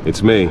It's me.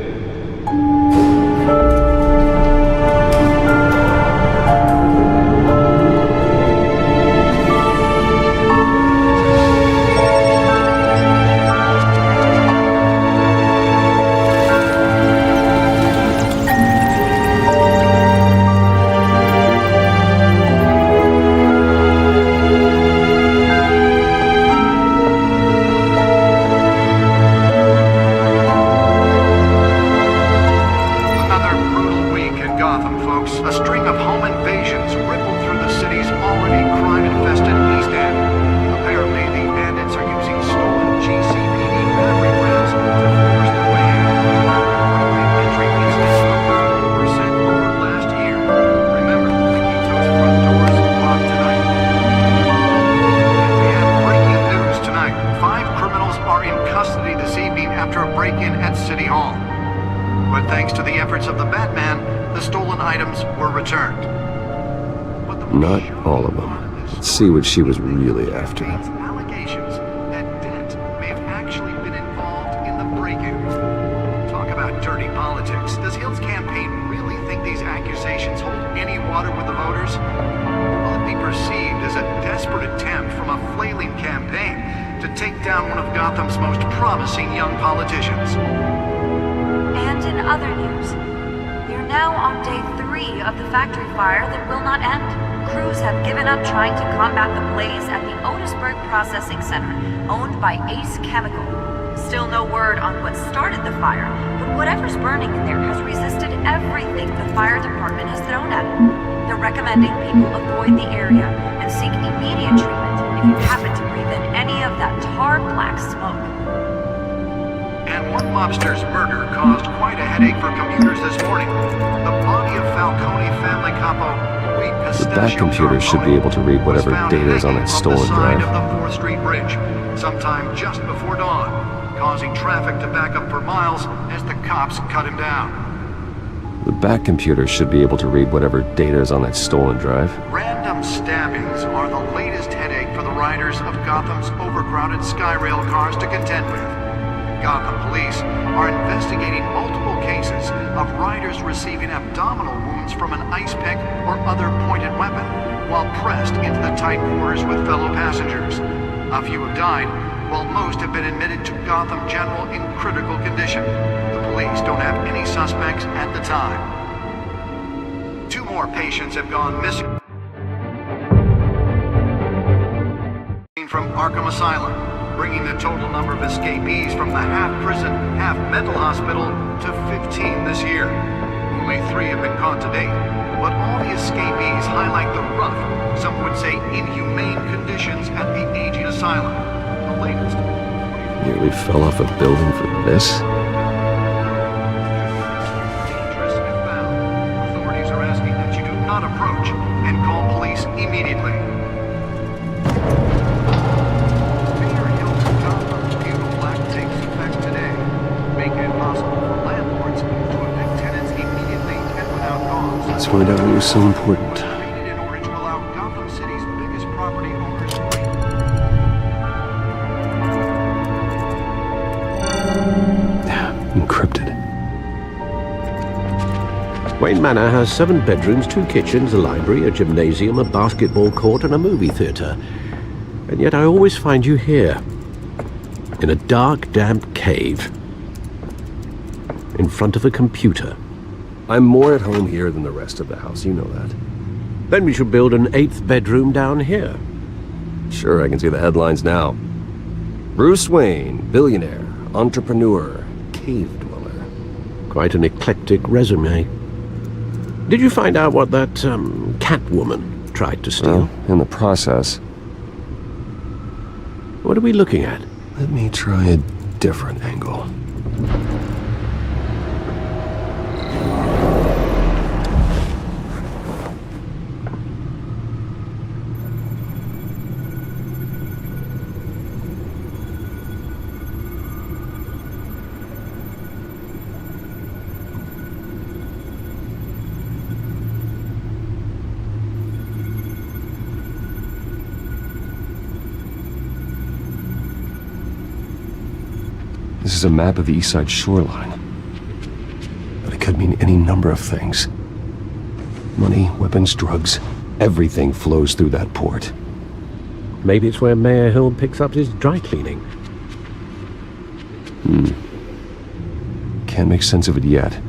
Not all of them. Let's see what she was really after. Allegations that Dent may have actually been involved in the break-in. Talk about dirty politics. Does Hill's campaign really think these accusations hold any water with the voters? Or will it be perceived as a desperate attempt from a flailing campaign to take down one of Gotham's most promising young politicians? And in other news, we're now on day 3 of the factory fire that will not end. Crews have given up trying to combat the blaze at the Otisburg Processing Center, owned by Ace Chemical. Still no word on what started the fire, but whatever's burning in there has resisted everything the fire department has thrown at it. They're recommending people avoid the area and seek immediate treatment if you happen to breathe in any of that tar black smoke. And one mobster's murder caused quite a headache for computers this morning. The body of Falcone family capo The back computer should be able to read whatever data is on that stolen drive. Of the 4th Street Bridge, sometime just before dawn, causing traffic to back up for miles as the cops cut him down. The back computer should be able to read whatever data is on that stolen drive. Random stabbings are the latest headache for the riders of Gotham's overcrowded Skyrail cars to contend with. Gotham police are investigating multiple cases of riders receiving abdominal wounds from an ice pick or other pointed weapon while pressed into the tight quarters with fellow passengers. A few have died, while most have been admitted to Gotham General in critical condition. The police don't have any suspects at the time. 2 more patients have gone missing from Arkham Asylum, bringing the total number of escapees from the half-prison, half-mental hospital to 15 this year. Only 3 have been caught to date, but all the escapees highlight the rough, some would say inhumane conditions at the aging asylum. The latest. Nearly fell off a building for this? Dangerous if found. Authorities are asking that you do not approach and call police immediately. Let's find out what was so important. In order to allow Gotham City's biggest property owners Encrypted. Wayne Manor has 7 bedrooms, 2 kitchens, a library, a gymnasium, a basketball court, and a movie theater. And yet I always find you here, in a dark, damp cave, in front of a computer. I'm more at home here than the rest of the house, you know that. Then we should build an 8th bedroom down here. Sure, I can see the headlines now. Bruce Wayne, billionaire, entrepreneur, cave dweller. Quite an eclectic resume. Did you find out what that, Catwoman tried to steal? Well, in the process. What are we looking at? Let me try a different angle. This is a map of the East Side shoreline. mean any number of things. Money, weapons, drugs, everything flows through that port. Maybe it's where Mayor Hill picks up his dry cleaning. Can't make sense of it yet.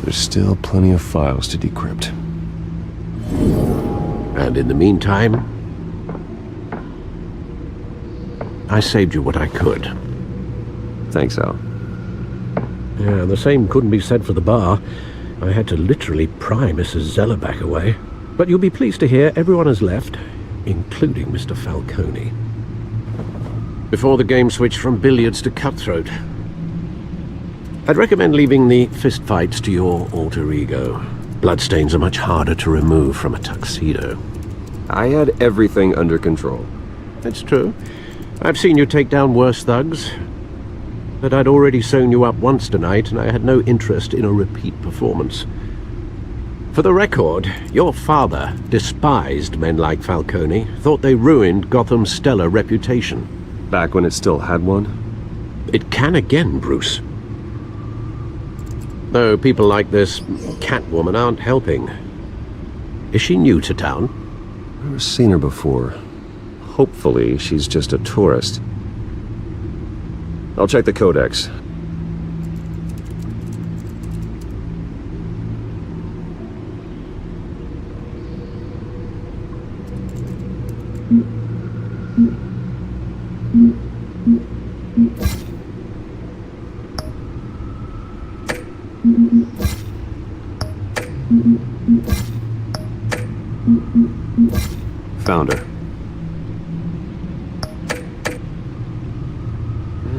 There's still plenty of files to decrypt. And in the meantime, I saved you what I could. Thanks, Al. Yeah, the same couldn't be said for the bar. I had to literally pry Mrs. Zellerback away. But you'll be pleased to hear everyone has left, including Mr. Falcone. Before the game switched from billiards to cutthroat. I'd recommend leaving the fistfights to your alter ego. Bloodstains are much harder to remove from a tuxedo. I had everything under control. It's true. I've seen you take down worse thugs. But I'd already sewn you up once tonight, and I had no interest in a repeat performance. For the record, your father despised men like Falcone, thought they ruined Gotham's stellar reputation. Back when it still had one? It can again, Bruce. Though people like this Catwoman aren't helping. Is she new to town? I've never seen her before. Hopefully, she's just a tourist. I'll check the codex. Found her.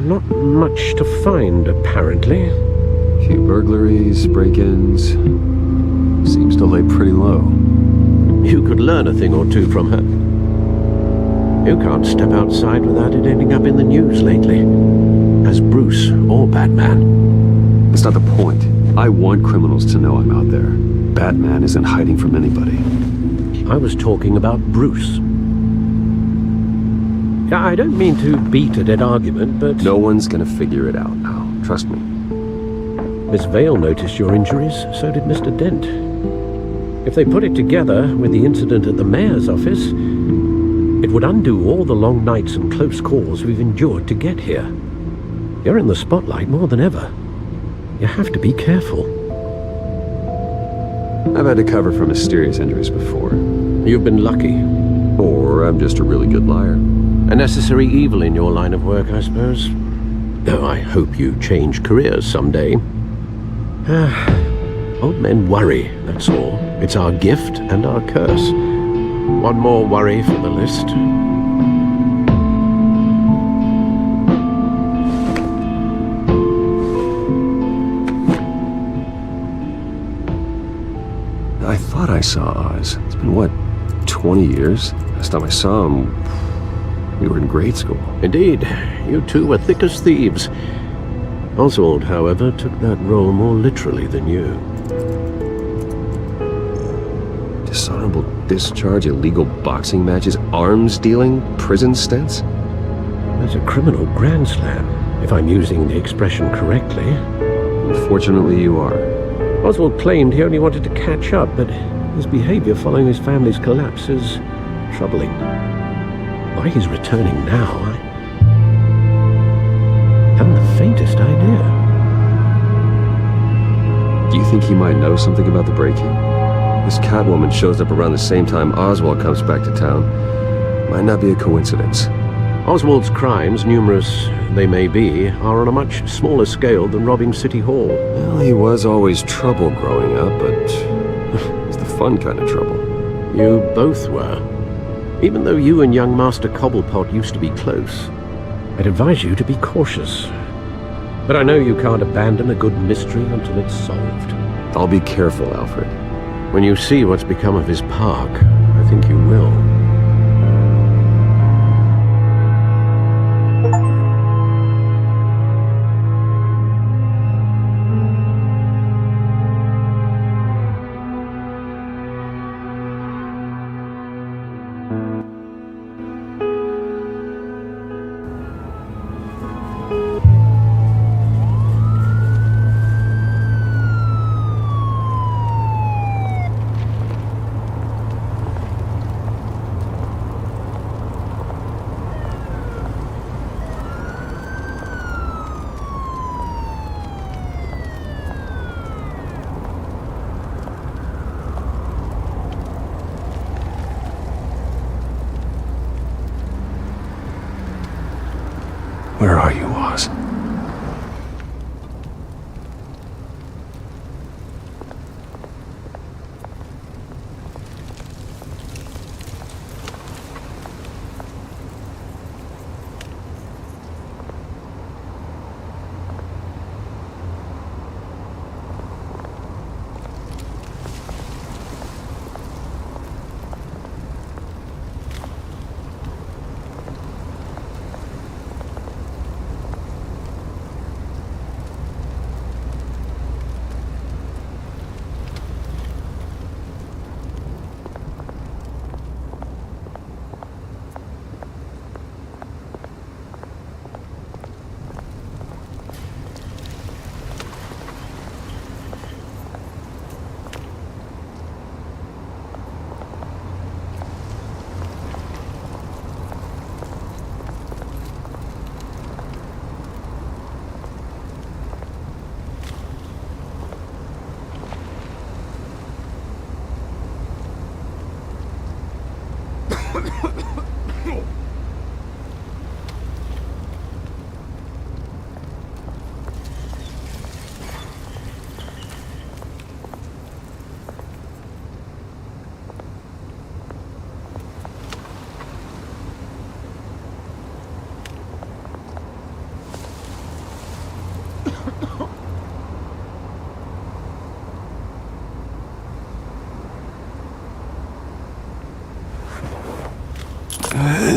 Not much to find, apparently. Few burglaries, break-ins. Seems to lay pretty low. You could learn a thing or two from her. You can't step outside without it ending up in the news lately. As Bruce or Batman. That's not the point. I want criminals to know I'm out there. Batman isn't hiding from anybody. I was talking about Bruce. I don't mean to beat a dead argument, but... No one's gonna figure it out, Al. Trust me. Miss Vale noticed your injuries, so did Mr. Dent. If they put it together with the incident at the mayor's office, it would undo all the long nights and close calls we've endured to get here. You're in the spotlight more than ever. You have to be careful. I've had to cover for mysterious injuries before. You've been lucky. Or I'm just a really good liar. A necessary evil in your line of work, I suppose. Though I hope you change careers someday. Old men worry, that's all. It's our gift and our curse. One more worry for the list. I thought I saw Oz. It's been, what, 20 years? Last time I saw him, we were in grade school. Indeed, you two were thick as thieves. Oswald, however, took that role more literally than you. Dishonorable discharge, illegal boxing matches, arms dealing, prison stints? That's a criminal grand slam, if I'm using the expression correctly. Unfortunately, you are. Oswald claimed he only wanted to catch up, but his behavior following his family's collapse is troubling. Why he's returning now, I haven't the faintest idea. Do you think he might know something about the break-in? This Catwoman shows up around the same time Oswald comes back to town. Might not be a coincidence. Oswald's crimes, numerous they may be, are on a much smaller scale than robbing City Hall. Well, he was always trouble growing up, but it's the fun kind of trouble. You both were. Even though you and young Master Cobblepot used to be close, I'd advise you to be cautious. But I know you can't abandon a good mystery until it's solved. I'll be careful, Alfred. When you see what's become of his park, I think you will. are you, Oz?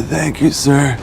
Thank you, sir.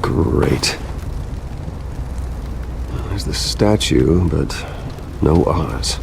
Great. There's the statue, but no Oz.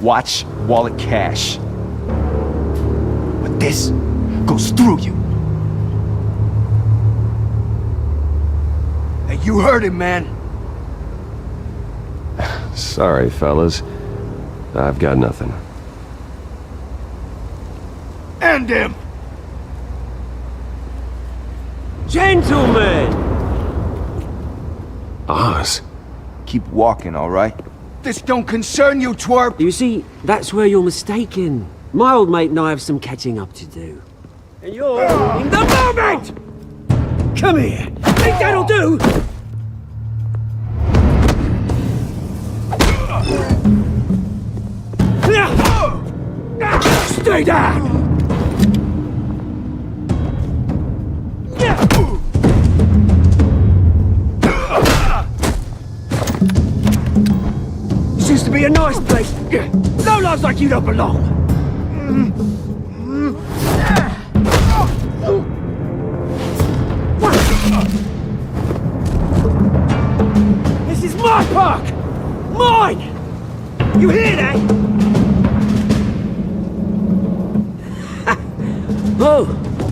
Watch wallet cash. But this goes through you. Hey, you heard him, man. Sorry, fellas. I've got nothing. End him! Gentlemen! Oz? Keep walking, all right? This don't concern you, twerp! You see, that's where you're mistaken. My old mate and I have some catching up to do. And you're in the moment! Come here! Think that'll do? Stay down! This used to be a nice place. No lives like you don't belong. my park! Mine! You hear that? Oh,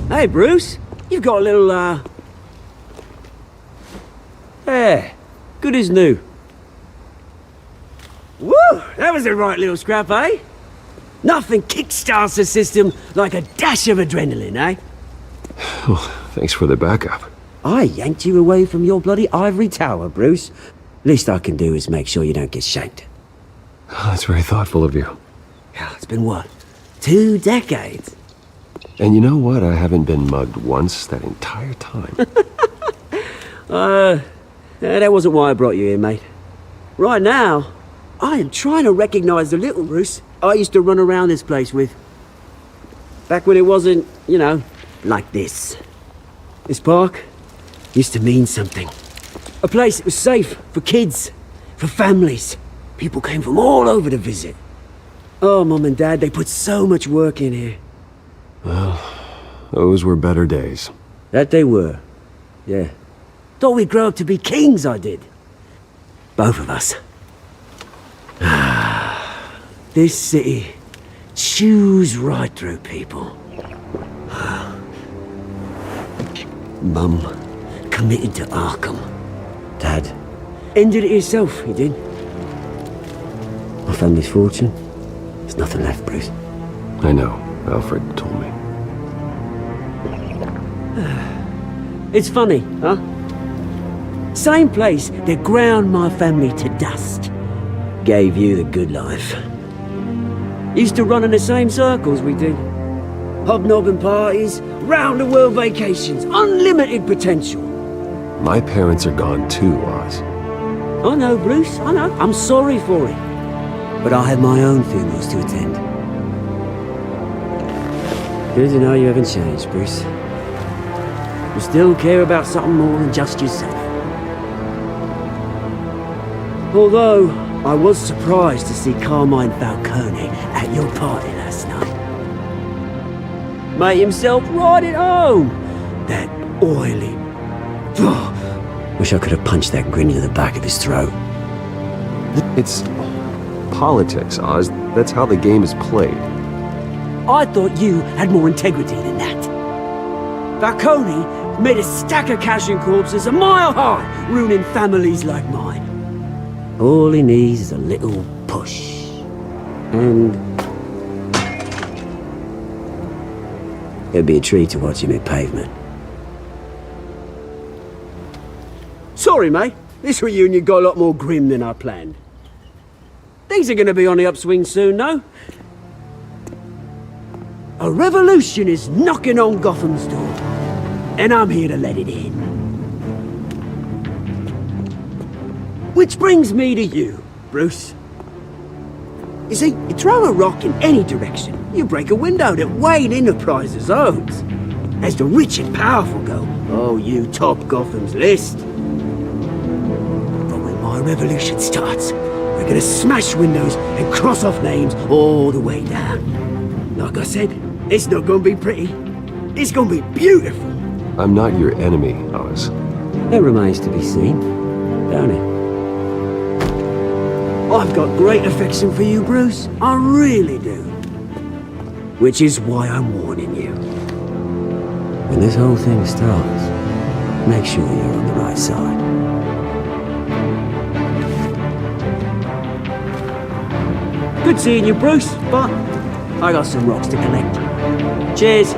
hey, Bruce. You've got a little, Yeah, good as new. Woo! That was a right little scrap, eh? Nothing kickstarts the system like a dash of adrenaline, eh? Oh, thanks for the backup. I yanked you away from your bloody ivory tower, Bruce. Least I can do is make sure you don't get shanked. Oh, that's very thoughtful of you. Yeah, it's been what? 2 decades? And you know what? I haven't been mugged once that entire time. That wasn't why I brought you here, mate. Right now, I am trying to recognize the little Bruce I used to run around this place with. Back when it wasn't, you know, like this. This park used to mean something. A place that was safe for kids, for families. People came from all over to visit. Oh, Mum and Dad, they put so much work in here. Well, those were better days. That they were. Yeah. Thought we'd grow up to be kings, I did. Both of us. This city chews right through people. Mum committed to Arkham. Dad ended it himself, he did. My family's fortune, there's nothing left, Bruce. I know. Alfred told me. It's funny, huh? Same place that ground my family to dust gave you the good life. Used to run in the same circles we did. Hobnobbing parties, round-the-world vacations, unlimited potential. My parents are gone too, Oz. I know, Bruce, I know. I'm sorry for it. But I have my own funerals to attend. Good to know you haven't changed, Bruce. You still care about something more than just yourself. Although, I was surprised to see Carmine Falcone at your party last night. Made himself right at home. That oily... Wish I could have punched that grin to the back of his throat. It's politics, Oz. That's how the game is played. I thought you had more integrity than that. Falcone made a stack of cash and corpses a mile high, ruining families like mine. All he needs is a little push. And... it'd be a treat to watch him hit pavement. Sorry, mate. This reunion got a lot more grim than I planned. Things are gonna be on the upswing soon, no? A revolution is knocking on Gotham's door, and I'm here to let it in. Which brings me to you, Bruce. You see, you throw a rock in any direction, you break a window that Wayne Enterprises owns. As the rich and powerful go, oh, you top Gotham's list. But when my revolution starts, we're gonna smash windows and cross off names all the way down. Like I said, it's not gonna be pretty. It's gonna be beautiful. I'm not your enemy, Oz. That remains to be seen, don't it? I've got great affection for you, Bruce. I really do. Which is why I'm warning you. When this whole thing starts, make sure you're on the right side. Good seeing you, Bruce, but I got some rocks to collect. Cheers.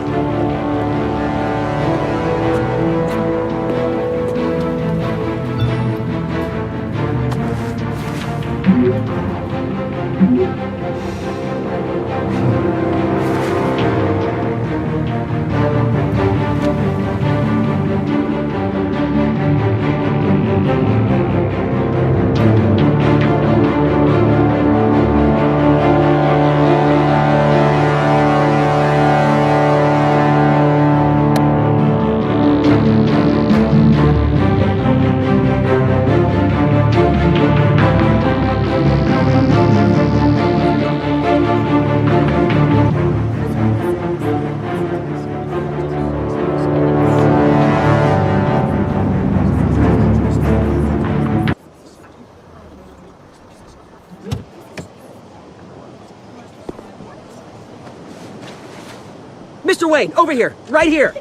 Mr. Wayne, over here, right here.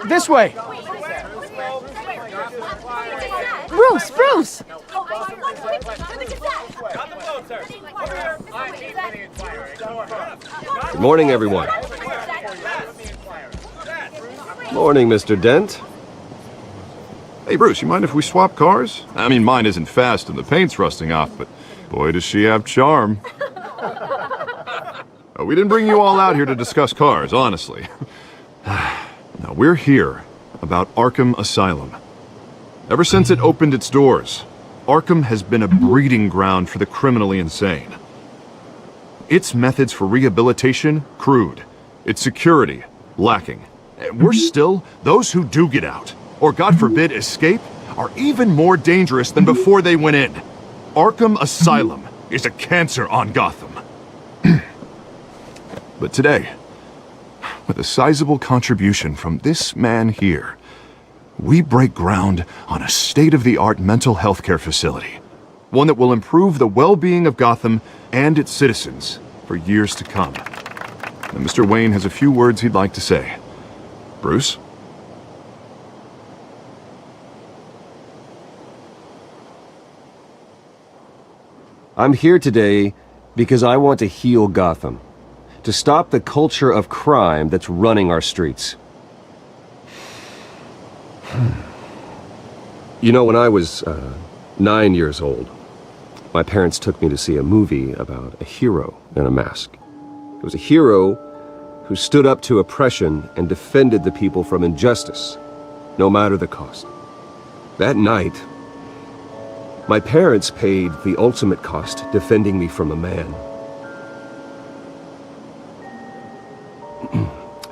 This way! Bruce, Bruce! Good morning, everyone. Morning, Mr. Dent. Hey, Bruce, you mind if we swap cars? I mean, mine isn't fast and the paint's rusting off, but boy, does she have charm. We didn't bring you all out here to discuss cars, honestly. No, we're here about Arkham Asylum. Ever since it opened its doors, Arkham has been a breeding ground for the criminally insane. Its methods for rehabilitation, crude. Its security, lacking. Worse still, those who do get out, or God forbid escape, are even more dangerous than before they went in. Arkham Asylum is a cancer on Gotham. But today, with a sizable contribution from this man here, we break ground on a state-of-the-art mental health care facility. One that will improve the well-being of Gotham and its citizens for years to come. And Mr. Wayne has a few words he'd like to say. Bruce? I'm here today because I want to heal Gotham. To stop the culture of crime that's running our streets. You know, when I was 9 years old, my parents took me to see a movie about a hero in a mask. It was a hero who stood up to oppression and defended the people from injustice, no matter the cost. That night, my parents paid the ultimate cost defending me from a man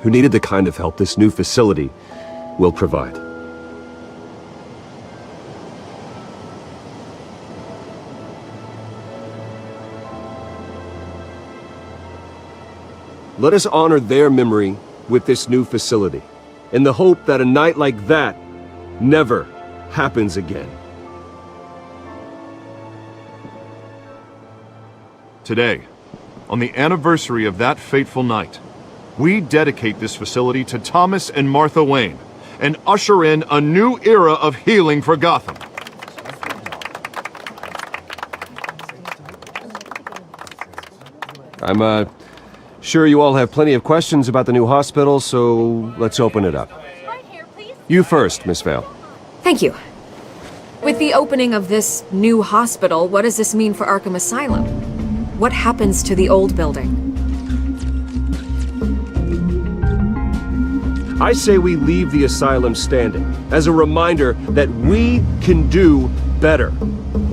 who needed the kind of help this new facility will provide. Let us honor their memory with this new facility, in the hope that a night like that never happens again. Today, on the anniversary of that fateful night, we dedicate this facility to Thomas and Martha Wayne and usher in a new era of healing for Gotham. I'm sure you all have plenty of questions about the new hospital, so let's open it up. You first, Miss Vale. Thank you. With the opening of this new hospital, what does this mean for Arkham Asylum? What happens to the old building? I say we leave the asylum standing, as a reminder that we can do better.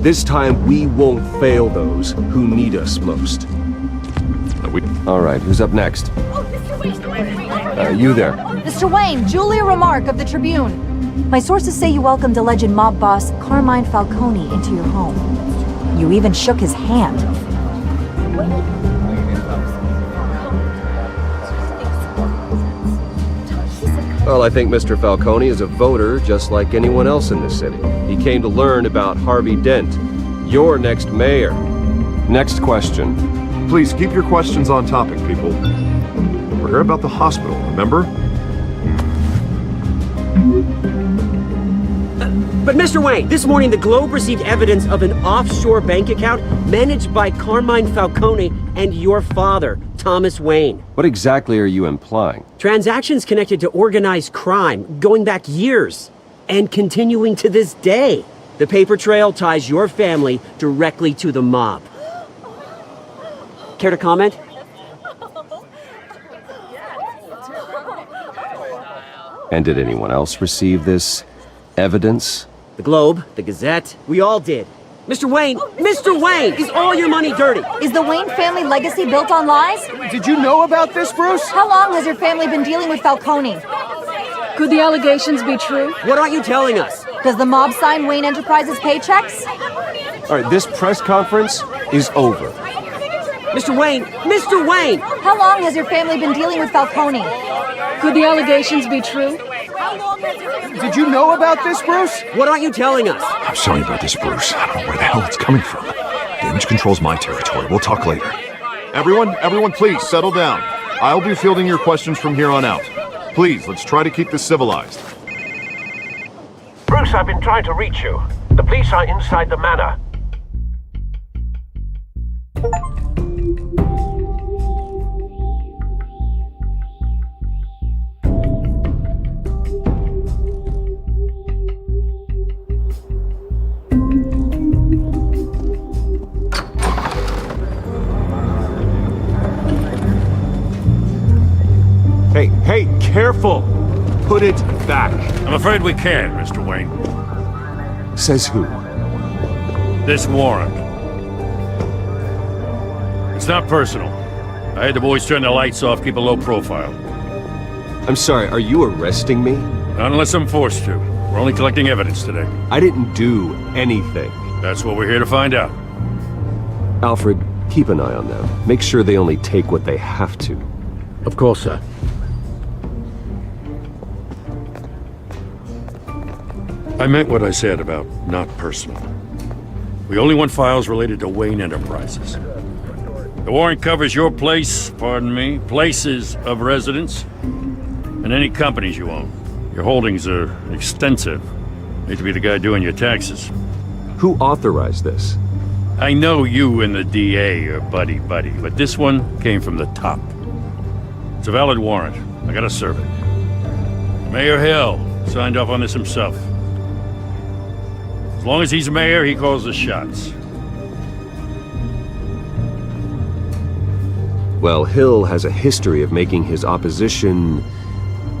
This time we won't fail those who need us most. All right, who's up next? You there. Mr. Wayne, Julia Remark of the Tribune. My sources say you welcomed alleged mob boss Carmine Falcone into your home. You even shook his hand. Well, I think Mr. Falcone is a voter just like anyone else in this city. He came to learn about Harvey Dent, your next mayor. Next question. Please keep your questions on topic, people. We're here about the hospital, remember? But Mr. Wayne, this morning the Globe received evidence of an offshore bank account managed by Carmine Falcone and your father, Thomas Wayne. What exactly are you implying? Transactions connected to organized crime, going back years, and continuing to this day. The paper trail ties your family directly to the mob. Care to comment? And did anyone else receive this evidence? The Globe, the Gazette, we all did. Mr. Wayne, Mr. Wayne, is all your money dirty? Is the Wayne family legacy built on lies? Did you know about this, Bruce? How long has your family been dealing with Falcone? Could the allegations be true? What aren't you telling us? Does the mob sign Wayne Enterprises paychecks? All right, this press conference is over. Mr. Wayne, Mr. Wayne! How long has your family been dealing with Falcone? Could the allegations be true? Did you know about this, Bruce? What aren't you telling us? I'm sorry about this, Bruce. I don't know where the hell it's coming from. Damage control's my territory. We'll talk later. Everyone, please settle down. I'll be fielding your questions from here on out. Please, let's try to keep this civilized. Bruce, I've been trying to reach you. The police are inside the manor. Hey, careful! Put it back. I'm afraid we can't, Mr. Wayne. Says who? This warrant. It's not personal. I had the boys turn the lights off, keep a low profile. I'm sorry, are you arresting me? Not unless I'm forced to. We're only collecting evidence today. I didn't do anything. That's what we're here to find out. Alfred, keep an eye on them. Make sure they only take what they have to. Of course, sir. I meant what I said about not personal. We only want files related to Wayne Enterprises. The warrant covers your place, pardon me, places of residence, and any companies you own. Your holdings are extensive. Hate to be the guy doing your taxes. Who authorized this? I know you and the DA are buddy-buddy, but this one came from the top. It's a valid warrant. I gotta serve it. Mayor Hill signed off on this himself. As long as he's mayor, he calls the shots. Well, Hill has a history of making his opposition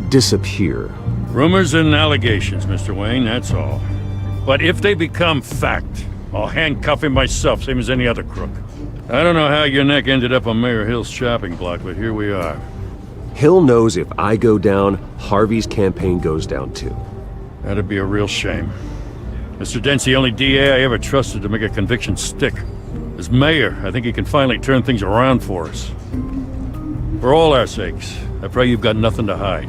disappear. Rumors and allegations, Mr. Wayne, that's all. But if they become fact, I'll handcuff him myself, same as any other crook. I don't know how your neck ended up on Mayor Hill's shopping block, but here we are. Hill knows if I go down, Harvey's campaign goes down too. That'd be a real shame. Mr. Dent's the only DA I ever trusted to make a conviction stick. As mayor, I think he can finally turn things around for us. For all our sakes, I pray you've got nothing to hide.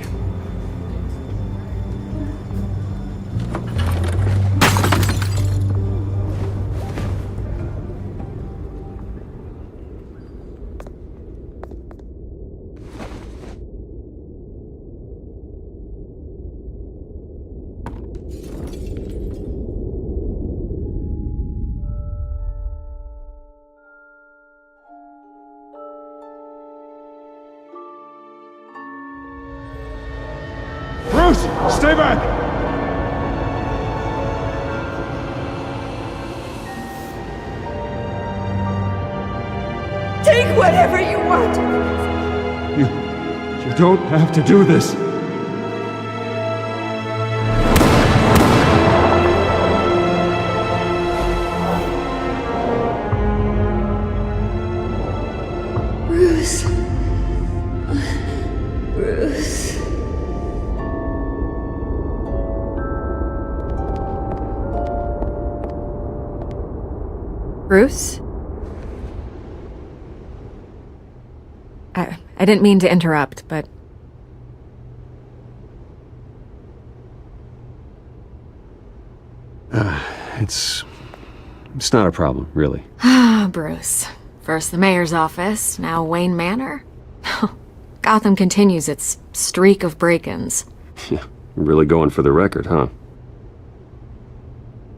Stay back! Take whatever you want. You don't have to do this. Bruce. Bruce. Bruce? I didn't mean to interrupt, but... It's not a problem, really. Ah, Bruce. First the mayor's office, now Wayne Manor. Gotham continues its streak of break-ins. Yeah, really going for the record, huh?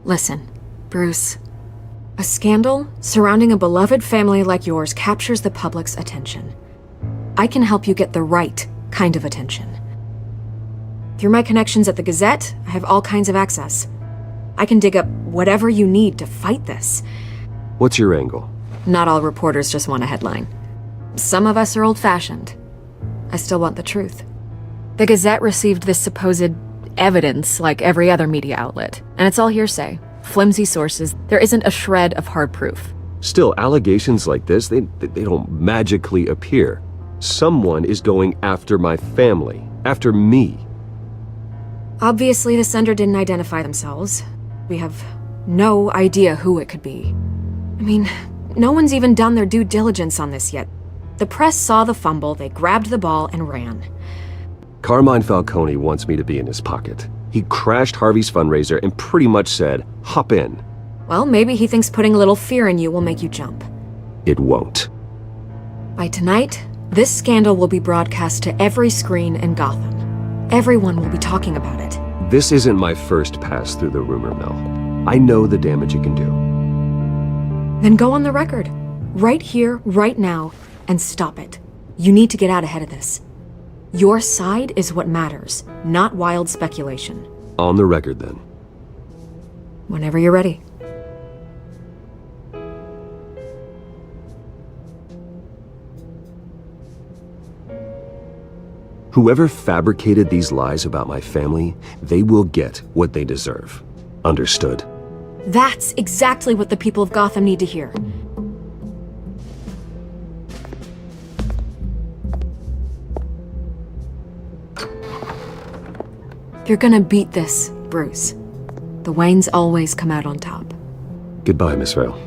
Listen, Bruce. A scandal surrounding a beloved family like yours captures the public's attention. I can help you get the right kind of attention. Through my connections at the Gazette, I have all kinds of access. I can dig up whatever you need to fight this. What's your angle? Not all reporters just want a headline. Some of us are old-fashioned. I still want the truth. The Gazette received this supposed evidence like every other media outlet, and it's all hearsay. Flimsy sources. There isn't a shred of hard proof. Still, allegations like this, they don't magically appear. Someone is going after my family, after me. Obviously, the sender didn't identify themselves. We have no idea who it could be. I mean, no one's even done their due diligence on this yet. The press saw the fumble, they grabbed the ball and ran. Carmine Falcone wants me to be in his pocket. He crashed Harvey's fundraiser and pretty much said, hop in. Well, maybe he thinks putting a little fear in you will make you jump. It won't. By tonight, This scandal will be broadcast to every screen in Gotham. Everyone will be talking about it. This isn't my first pass through the rumor mill. I know the damage it can do. Then go on the record. Right here, right now, and stop it. You need to get out ahead of this. Your side is what matters, not wild speculation. On the record, then. Whenever you're ready. Whoever fabricated these lies about my family, they will get what they deserve. Understood? That's exactly what the people of Gotham need to hear. You're gonna beat this, Bruce. The Waynes always come out on top. Goodbye, Miss Vale.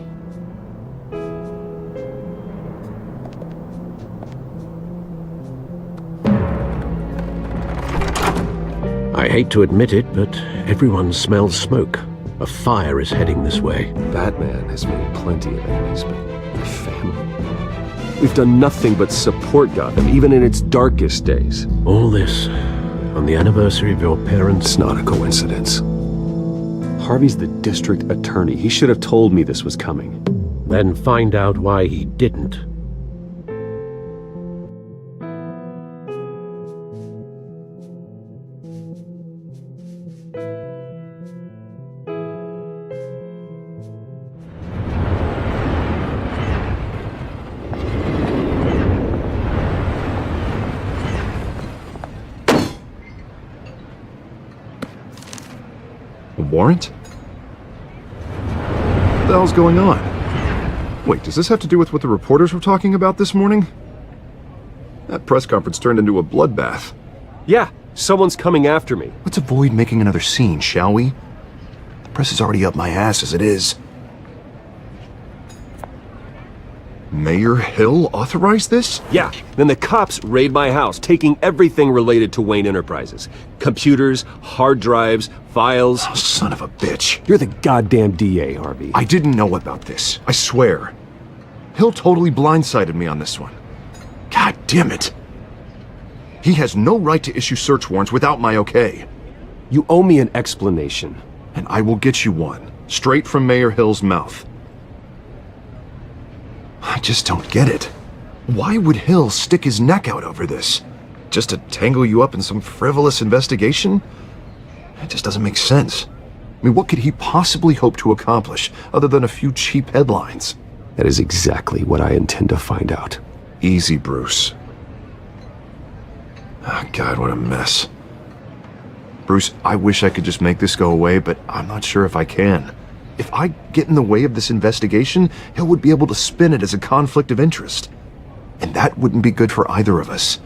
I hate to admit it, but everyone smells smoke. A fire is heading this way. Batman has made plenty of enemies, but my family... We've done nothing but support Gotham, even in its darkest days. All this on the anniversary of your parents'... It's not a coincidence. Harvey's the district attorney. He should have told me this was coming. Then find out why he didn't. Warrant? What the hell's going on? Wait, does this have to do with what the reporters were talking about this morning? That press conference turned into a bloodbath. Yeah, someone's coming after me. Let's avoid making another scene, shall we? The press is already up my ass as it is. Mayor Hill authorized this? Yeah, then the cops raid my house, taking everything related to Wayne Enterprises. Computers, hard drives, files. Oh, son of a bitch. You're the goddamn DA, Harvey. I didn't know about this. I swear. Hill totally blindsided me on this one. God damn it. He has no right to issue search warrants without my okay. You owe me an explanation. And I will get you one, straight from Mayor Hill's mouth. I just don't get it. Why would Hill stick his neck out over this? Just to tangle you up in some frivolous investigation? It just doesn't make sense. I mean, what could he possibly hope to accomplish other than a few cheap headlines? That is exactly what I intend to find out. Easy, Bruce. Oh, God, what a mess. Bruce, I wish I could just make this go away, but I'm not sure if I can. If I get in the way of this investigation, Hill would be able to spin it as a conflict of interest. And that wouldn't be good for either of us.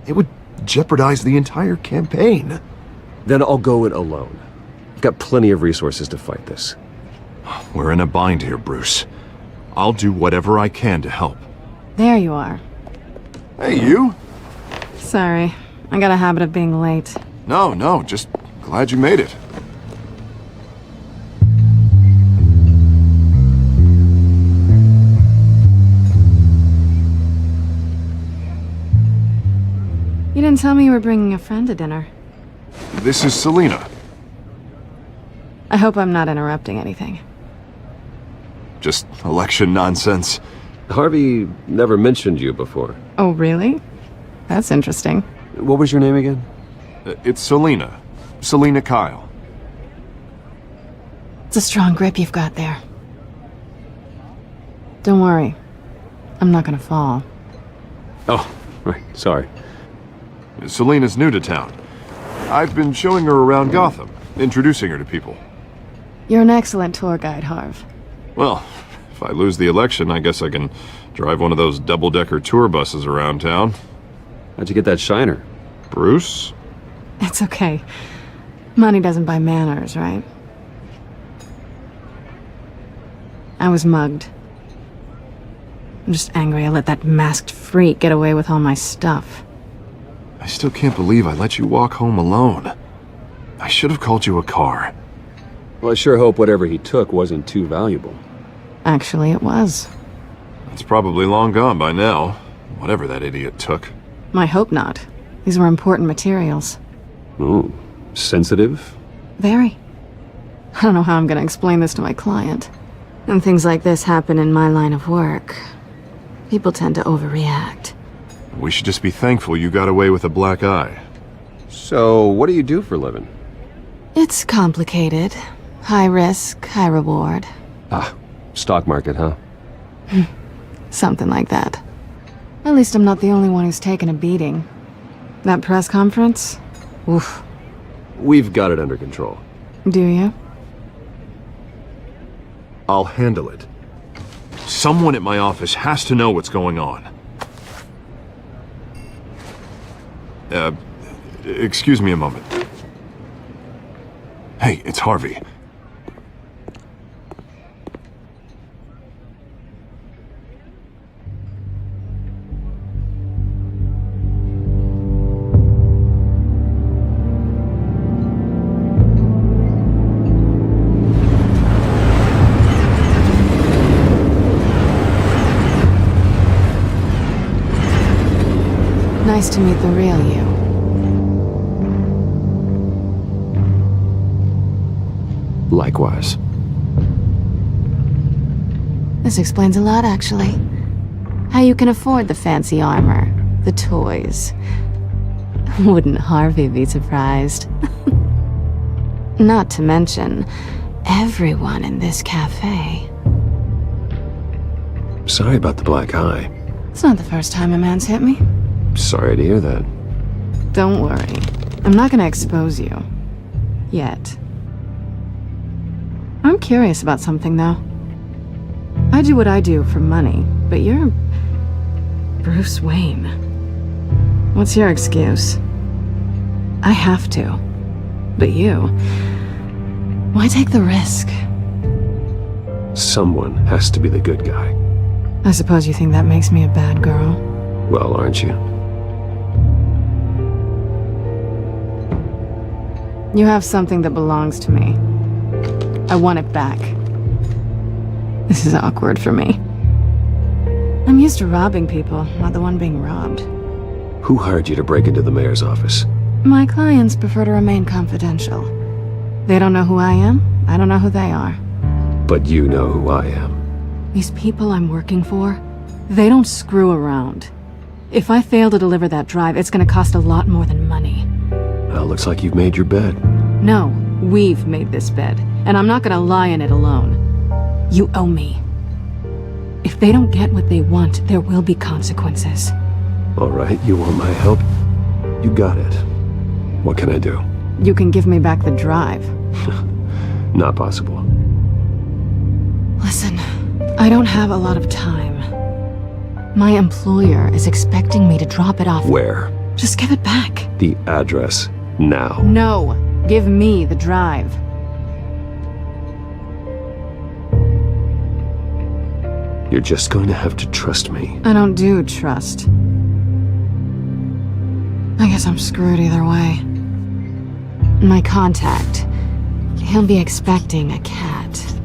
It would jeopardize the entire campaign. Then I'll go it alone. I've got plenty of resources to fight this. We're in a bind here, Bruce. I'll do whatever I can to help. There you are. Hey, you? Sorry, I got a habit of being late. No, just glad you made it. You didn't tell me you were bringing a friend to dinner. This is Selina. I hope I'm not interrupting anything. Just election nonsense. Harvey never mentioned you before. Oh, really? That's interesting. What was your name again? It's Selina. Selina Kyle. It's a strong grip you've got there. Don't worry. I'm not gonna fall. Oh, right, sorry. Selina's new to town. I've been showing her around Gotham, introducing her to people. You're an excellent tour guide, Harv. Well, if I lose the election, I guess I can drive one of those double-decker tour buses around town. How'd you get that shiner? Bruce? It's okay. Money doesn't buy manners, right? I was mugged. I'm just angry I let that masked freak get away with all my stuff. I still can't believe I let you walk home alone. I should have called you a car. Well, I sure hope whatever he took wasn't too valuable. Actually, it was. It's probably long gone by now. Whatever that idiot took. I hope not. These were important materials. Ooh, sensitive? Very. I don't know how I'm gonna explain this to my client. When things like this happen in my line of work, people tend to overreact. We should just be thankful you got away with a black eye. So, what do you do for a living? It's complicated. High risk, high reward. Ah, stock market, huh? Something like that. At least I'm not the only one who's taken a beating. That press conference? Oof. We've got it under control. Do you? I'll handle it. Someone at my office has to know what's going on. Excuse me a moment. Hey, it's Harvey. Nice to meet the real you. Likewise. This explains a lot, actually. How you can afford the fancy armor, the toys. Wouldn't Harvey be surprised? Not to mention, everyone in this cafe. Sorry about the black eye. It's not the first time a man's hit me. Sorry to hear that. Don't worry. I'm not gonna expose you. Yet. I'm curious about something, though. I do what I do for money, but you're Bruce Wayne. What's your excuse? I have to. But you... why take the risk? Someone has to be the good guy. I suppose you think that makes me a bad girl. Well, aren't you? You have something that belongs to me. I want it back. This is awkward for me. I'm used to robbing people, not the one being robbed. Who hired you to break into the mayor's office? My clients prefer to remain confidential. They don't know who I am, I don't know who they are. But you know who I am. These people I'm working for, they don't screw around. If I fail to deliver that drive, it's gonna cost a lot more than money. Well, looks like you've made your bed. No, we've made this bed, and I'm not gonna lie in it alone. You owe me. If they don't get what they want, there will be consequences. All right, you want my help? You got it. What can I do? You can give me back the drive. Not possible. Listen, I don't have a lot of time. My employer is expecting me to drop it off. Where? Just give it back. The address, now. No, give me the drive. You're just going to have to trust me. I don't do trust. I guess I'm screwed either way. My contact, he'll be expecting a cat,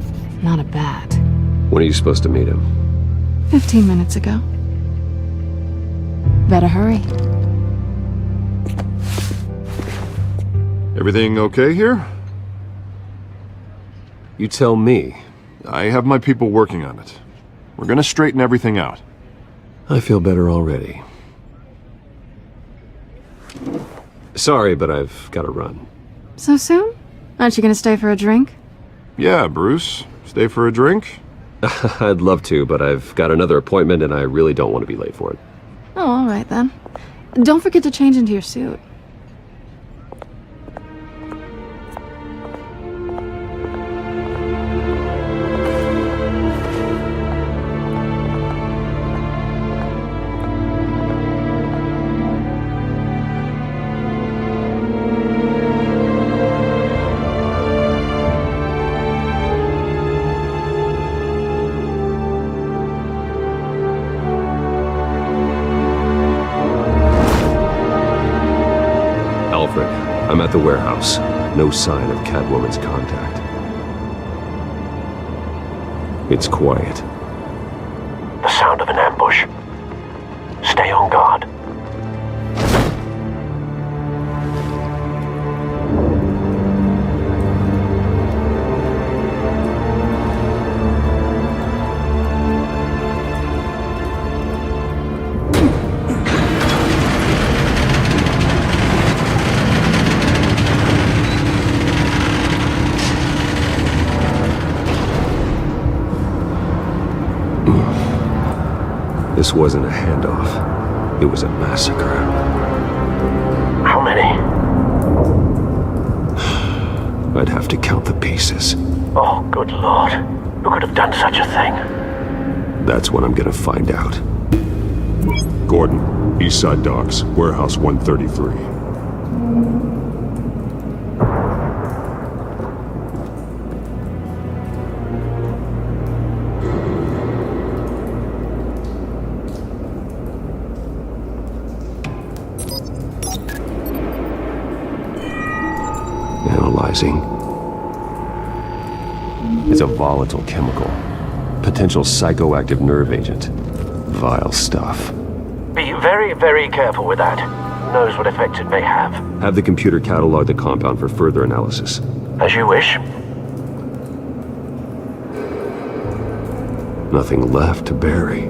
not a bat. When are you supposed to meet him? 15 minutes ago. Better hurry. Everything okay here? You tell me. I have my people working on it. We're gonna straighten everything out. I feel better already. Sorry, but I've got to run. So soon? Aren't you gonna stay for a drink? Yeah, Bruce. Stay for a drink? I'd love to, but I've got another appointment and I really don't want to be late for it. Oh, all right then. Don't forget to change into your suit. I'm at the warehouse. No sign of Catwoman's contact. It's quiet. The sound of an ambush. Stay on guard. This wasn't a handoff. It was a massacre. How many? I'd have to count the pieces. Oh, good lord. Who could have done such a thing? That's what I'm gonna find out. Gordon, Eastside Docks, Warehouse 133. Analyzing. It's a volatile chemical. Potential psychoactive nerve agent. Vile stuff. Be very, very careful with that. Who knows what effects it may have. Have the computer catalog the compound for further analysis. As you wish. Nothing left to bury.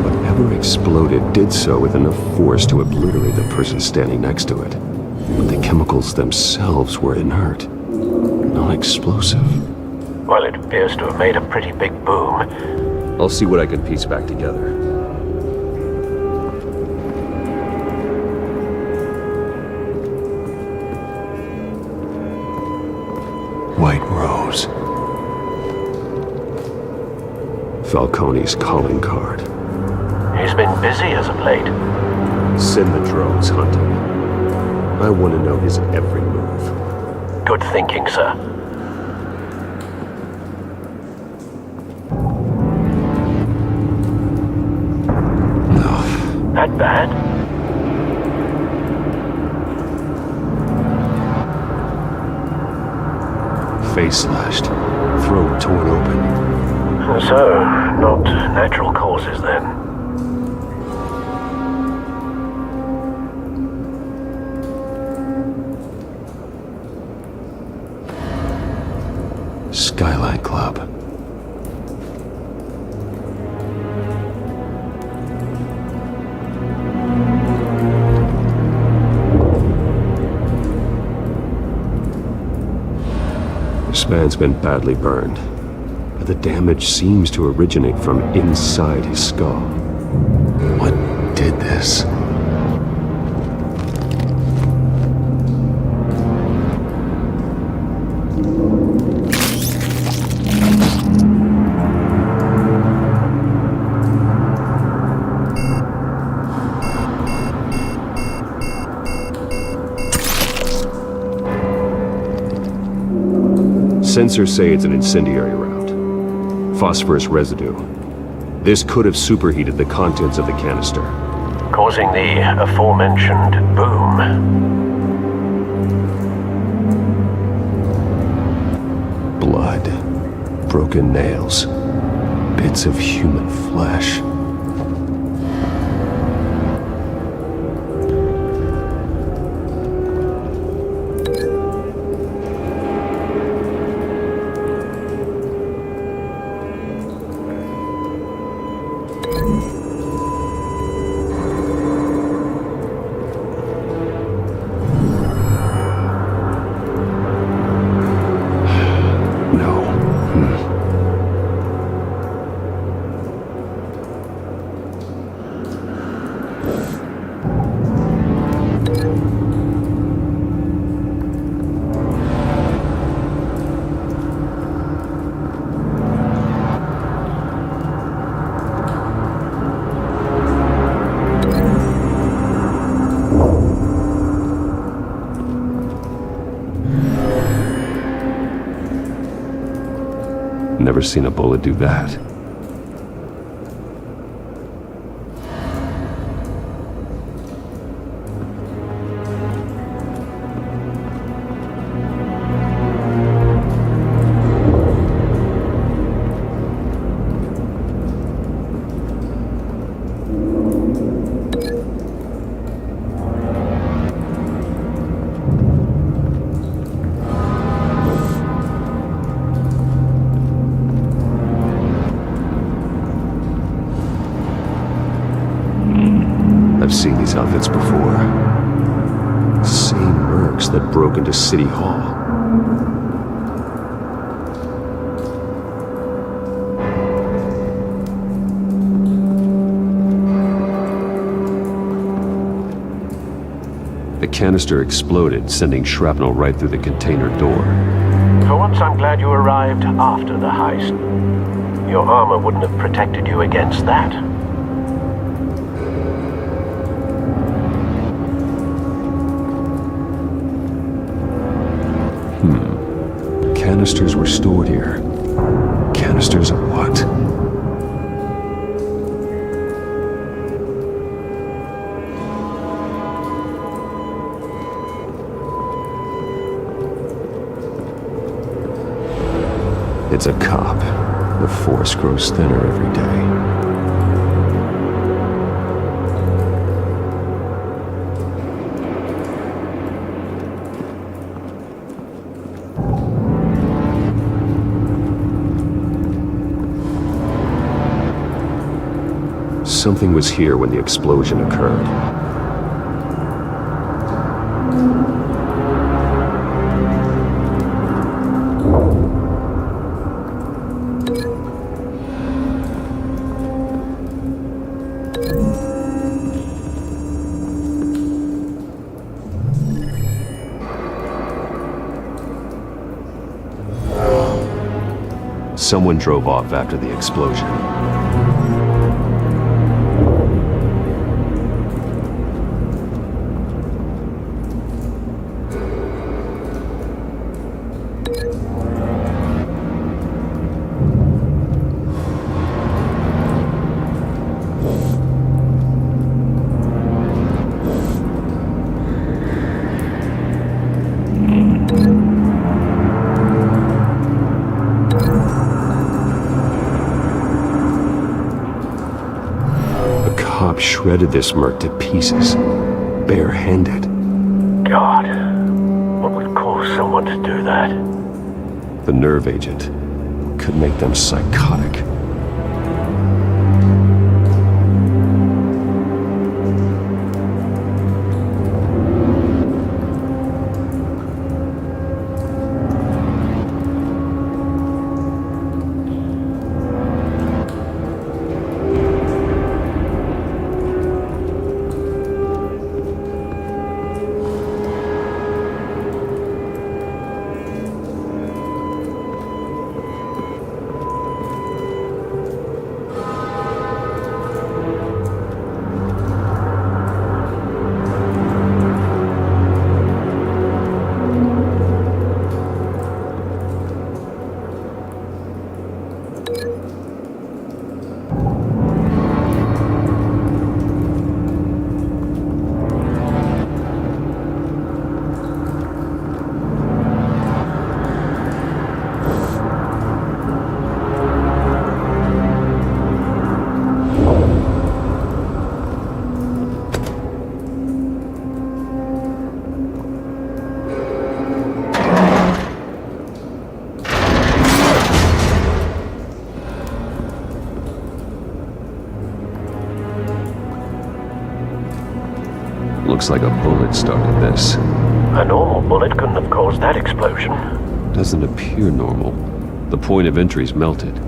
Whatever exploded did so with enough force to obliterate the person standing next to it. But the chemicals themselves were inert, non-explosive. Well, it appears to have made a pretty big boom. I'll see what I can piece back together. White Rose. Falcone's calling card. He's been busy as of late. Send the drones hunting. I want to know his every move. Good thinking, sir. That bad? Face slashed, throat torn open. So, not natural causes then. Skyline Club. This man's been badly burned, but the damage seems to originate from inside his skull. What did this? Sensors say it's an incendiary round. Phosphorus residue. This could have superheated the contents of the canister, causing the aforementioned boom. Blood. Broken nails. Bits of human flesh. Never seen a bullet do that. these outfits before. Same mercs that broke into City Hall. The canister exploded, sending shrapnel right through the container door. For once, I'm glad you arrived after the heist. Your armor wouldn't have protected you against that. Canisters were stored here. Canisters of what? It's a cop. The force grows thinner every day. Something was here when the explosion occurred. Someone drove off after the explosion. Shredded this merc to pieces, barehanded. God, what would cause someone to do that? The nerve agent could make them psychotic. Looks like a bullet started this. A normal bullet couldn't have caused that explosion. Doesn't appear normal. The point of entry's melted.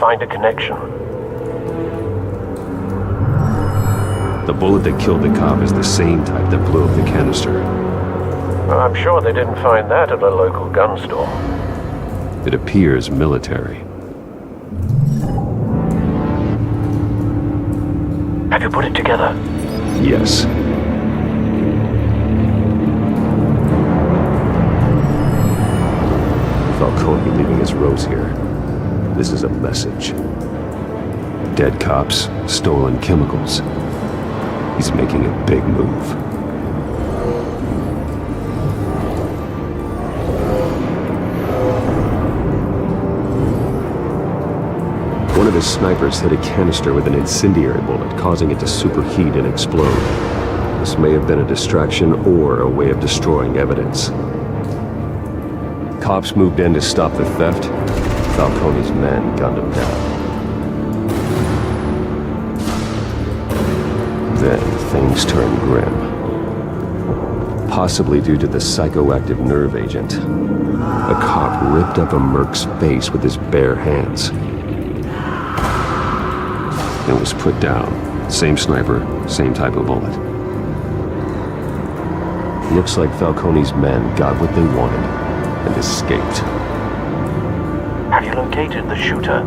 find a connection. The bullet that killed the cop is the same type that blew up the canister. I'm sure they didn't find that at a local gun store. It appears military. Have you put it together? Yes. Falcone leaving his rose here. This is a message. Dead cops, stolen chemicals. He's making a big move. One of his snipers hit a canister with an incendiary bullet, causing it to superheat and explode. This may have been a distraction or a way of destroying evidence. Cops moved in to stop the theft. Falcone's men gunned him down. Then things turned grim. Possibly due to the psychoactive nerve agent. A cop ripped up a merc's face with his bare hands. It was put down. Same sniper, same type of bullet. Looks like Falcone's men got what they wanted and escaped. Have you located the shooter?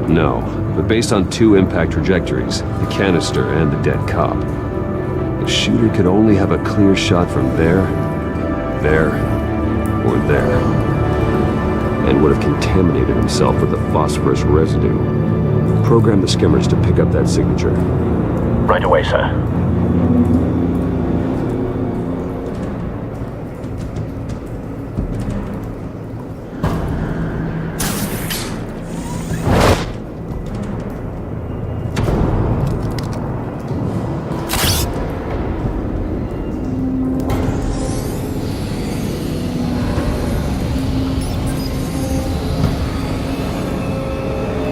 No, but based on 2 impact trajectories, the canister and the dead cop, the shooter could only have a clear shot from there, or there, and would have contaminated himself with the phosphorus residue. Program the skimmers to pick up that signature. Right away, sir.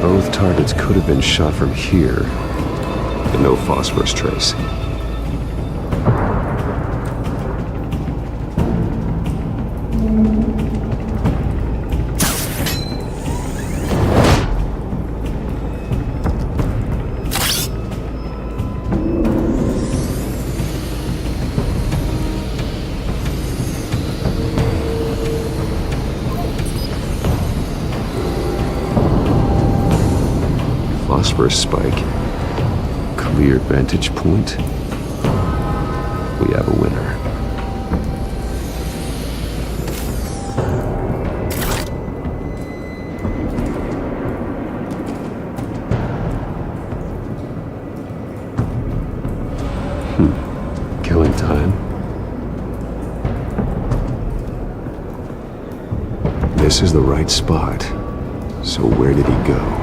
Both targets could have been shot from here, and no phosphorus trace. Phosphorus spike. Clear vantage point. We have a winner. Killing time. This is the right spot. So where did he go?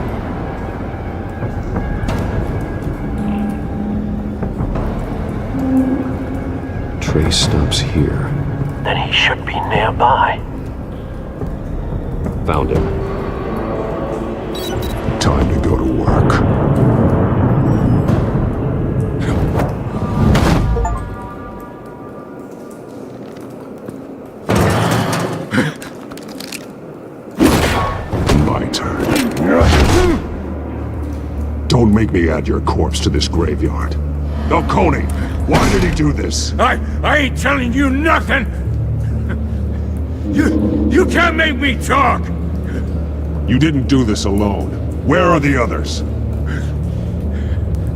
Trace stops here. Then he should be nearby. Found him. Time to go to work. My turn. Don't make me add your corpse to this graveyard. Falcone, why did he do this? I ain't telling you nothing! You can't make me talk! You didn't do this alone. Where are the others?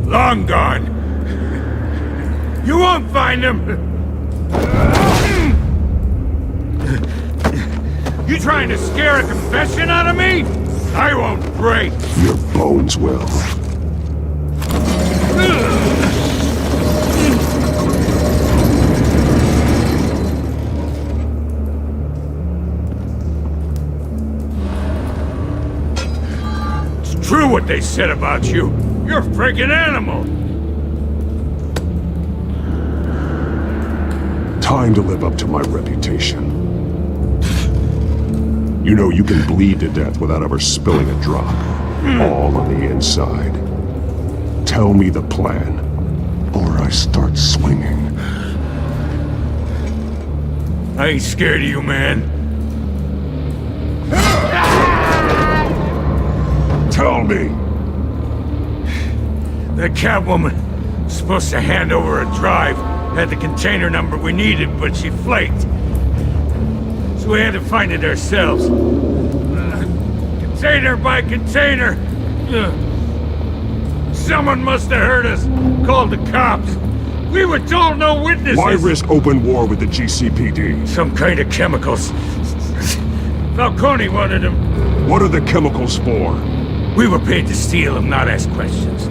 Long gone. You won't find them! You trying to scare a confession out of me? I won't break! Your bones will. True what they said about you. You're a freaking animal. Time to live up to my reputation. You know you can bleed to death without ever spilling a drop. All on the inside. Tell me the plan, or I start swinging. I ain't scared of you, man. Tell me! The Catwoman was supposed to hand over a drive, had the container number we needed, but she flaked. So we had to find it ourselves. Container by container. Someone must have heard us, called the cops. We were told no witnesses. Why risk open war with the GCPD? Some kind of chemicals. Falcone wanted them. What are the chemicals for? We were paid to steal them, not ask questions.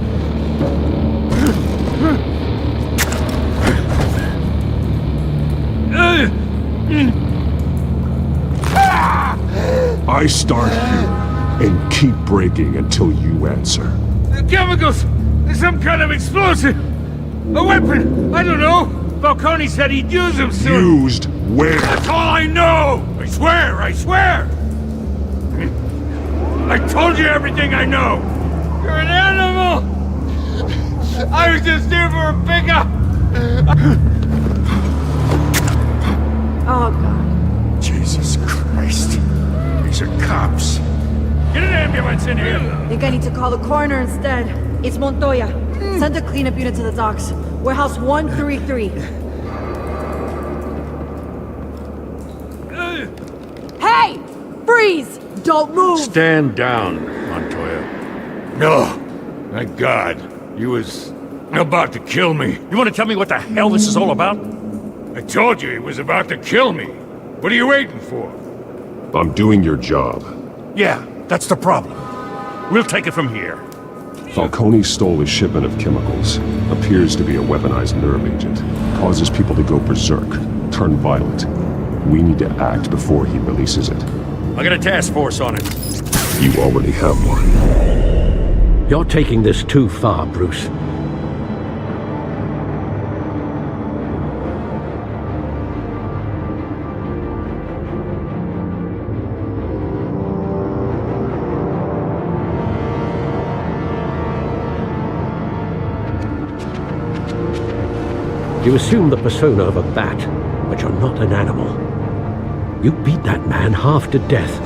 I start here and keep breaking until you answer. The chemicals! There's some kind of explosive! A weapon! I don't know! Falcone said he'd use them soon! Used where? That's all I know! I swear! I swear! I told you everything I know! You're an animal! I was just here for a pickup! Oh, God. Jesus Christ. These are cops. Get an ambulance in here! I think I need to call the coroner instead. It's Montoya. Send a cleanup unit to the docks. Warehouse 133. Hey! Freeze! Don't move! Stand down, Montoya. No. Thank God. He was about to kill me. You want to tell me what the hell this is all about? I told you he was about to kill me. What are you waiting for? I'm doing your job. Yeah, that's the problem. We'll take it from here. Falcone stole a shipment of chemicals. Appears to be a weaponized nerve agent. Causes people to go berserk, turn violent. We need to act before he releases it. I got a task force on it. You already have one. You're taking this too far, Bruce. You assume the persona of a bat, but you're not an animal. You beat that man half to death.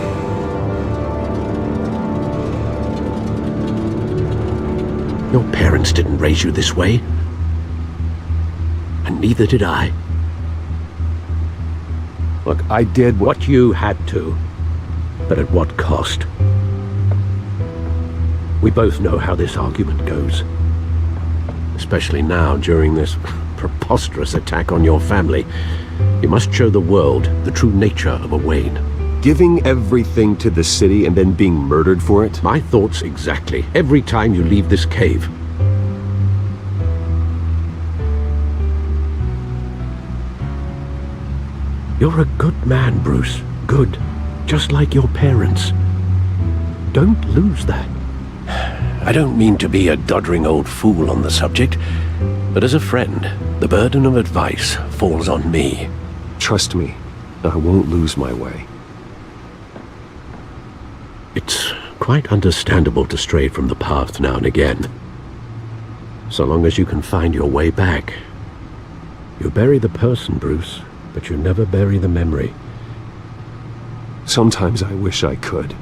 Your parents didn't raise you this way. And neither did I. Look, I did what you had to, but at what cost? We both know how this argument goes. Especially now, during this preposterous attack on your family. You must show the world the true nature of a Wayne. Giving everything to the city and then being murdered for it? My thoughts exactly. Every time you leave this cave. You're a good man, Bruce. Good. Just like your parents. Don't lose that. I don't mean to be a doddering old fool on the subject, but as a friend, the burden of advice falls on me. Trust me, I won't lose my way. It's quite understandable to stray from the path now and again. So long as you can find your way back. You bury the person, Bruce, but you never bury the memory. Sometimes I wish I could.